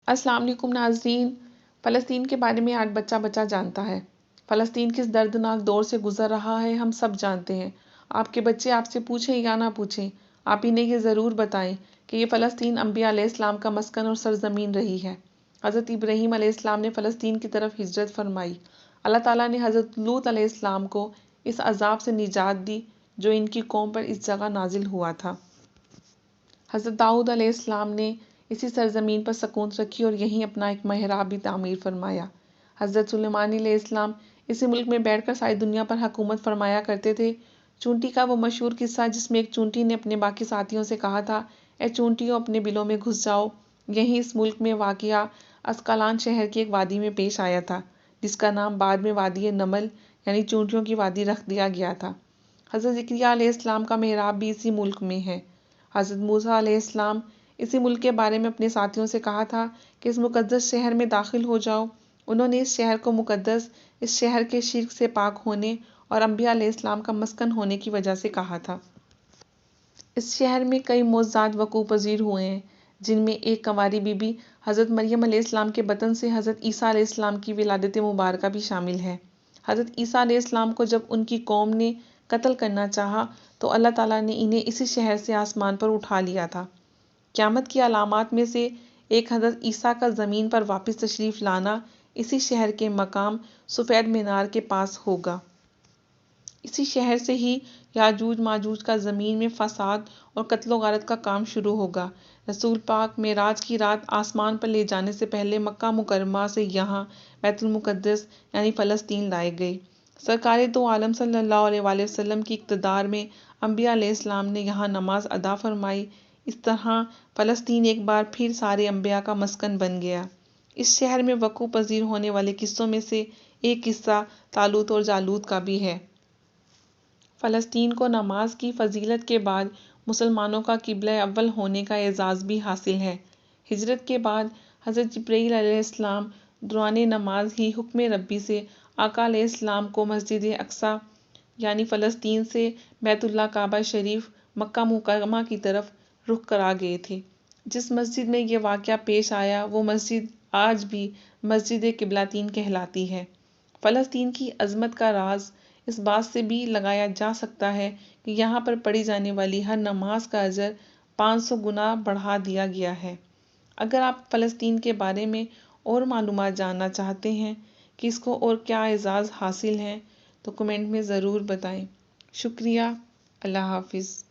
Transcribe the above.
السلام علیکم ناظرین، فلسطین کے بارے میں آج بچہ بچہ جانتا ہے۔ فلسطین کس دردناک دور سے گزر رہا ہے ہم سب جانتے ہیں۔ آپ کے بچے آپ سے پوچھیں یا نہ پوچھیں، آپ انہیں یہ ضرور بتائیں کہ یہ فلسطین انبیاء علیہ السلام کا مسکن اور سرزمین رہی ہے۔ حضرت ابراہیم علیہ السلام نے فلسطین کی طرف ہجرت فرمائی۔ اللہ تعالیٰ نے حضرت لوط علیہ السلام کو اس عذاب سے نجات دی جو ان کی قوم پر اس جگہ نازل ہوا تھا۔ حضرت داؤد علیہ السلام نے اسی سرزمین پر سکونت رکھی اور یہیں اپنا ایک محراب بھی تعمیر فرمایا۔ حضرت سلیمان علیہ السلام اسی ملک میں بیٹھ کر ساری دنیا پر حکومت فرمایا کرتے تھے۔ چونٹی کا وہ مشہور قصہ جس میں ایک چونٹی نے اپنے باقی ساتھیوں سے کہا تھا، اے چونٹیوں اپنے بلوں میں گھس جاؤ، یہیں اس ملک میں واقع اسقلان شہر کی ایک وادی میں پیش آیا تھا، جس کا نام بعد میں وادی نمل یعنی چونٹیوں کی وادی رکھ دیا گیا تھا۔ حضرت زکریا علیہ السلام کا محراب بھی اسی ملک میں ہے۔ حضرت موسیٰ علیہ السلام اسی ملک کے بارے میں اپنے ساتھیوں سے کہا تھا کہ اس مقدس شہر میں داخل ہو جاؤ۔ انہوں نے اس شہر کو مقدس، اس شہر کے شرک سے پاک ہونے اور انبیاء علیہ السلام کا مسکن ہونے کی وجہ سے کہا تھا۔ اس شہر میں کئی معجزات وقوع پذیر ہوئے ہیں، جن میں ایک کنواری بی بی حضرت مریم علیہ السلام کے بطن سے حضرت عیسیٰ علیہ السلام کی ولادت مبارکہ بھی شامل ہے۔ حضرت عیسیٰ علیہ السلام کو جب ان کی قوم نے قتل کرنا چاہا تو اللہ تعالیٰ نے انہیں اسی شہر سے آسمان پر اٹھا لیا تھا۔ قیامت کی علامات میں سے ایک حضرت عیسیٰ کا زمین پر واپس تشریف لانا اسی شہر کے مقام سفید مینار کے پاس ہوگا۔ اسی شہر سے ہی یاجوج ماجوج کا زمین میں فساد اور قتل و غارت کا کام شروع ہوگا۔ رسول پاک معراج کی رات آسمان پر لے جانے سے پہلے مکہ مکرمہ سے یہاں بیت المقدس یعنی فلسطین لائے گئے۔ سرکار دو عالم صلی اللہ علیہ وآلہ وسلم کی اقتدار میں انبیاء علیہ السلام نے یہاں نماز ادا فرمائی۔ اس طرح فلسطین ایک بار پھر سارے انبیاء کا مسکن بن گیا۔ اس شہر میں وقوع پذیر ہونے والے قصوں میں سے ایک قصہ طالوت اور جالوت کا بھی ہے۔ فلسطین کو نماز کی فضیلت کے بعد مسلمانوں کا قبلہ اول ہونے کا اعزاز بھی حاصل ہے۔ ہجرت کے بعد حضرت جبرائیل علیہ السلام دوران نماز ہی حکم ربی سے آقا علیہ السلام کو مسجد اقصیٰ یعنی فلسطین سے بیت اللہ کعبہ شریف مکہ مکرمہ کی طرف رخ کرا گئے تھے۔ جس مسجد میں یہ واقعہ پیش آیا وہ مسجد آج بھی مسجد قبلتین کہلاتی ہے۔ فلسطین کی عظمت کا راز اس بات سے بھی لگایا جا سکتا ہے کہ یہاں پر پڑھی جانے والی ہر نماز کا اجر 500 گنا بڑھا دیا گیا ہے۔ اگر آپ فلسطین کے بارے میں اور معلومات جاننا چاہتے ہیں کہ اس کو اور کیا اعزاز حاصل ہیں تو کمنٹ میں ضرور بتائیں۔ شکریہ۔ اللہ حافظ۔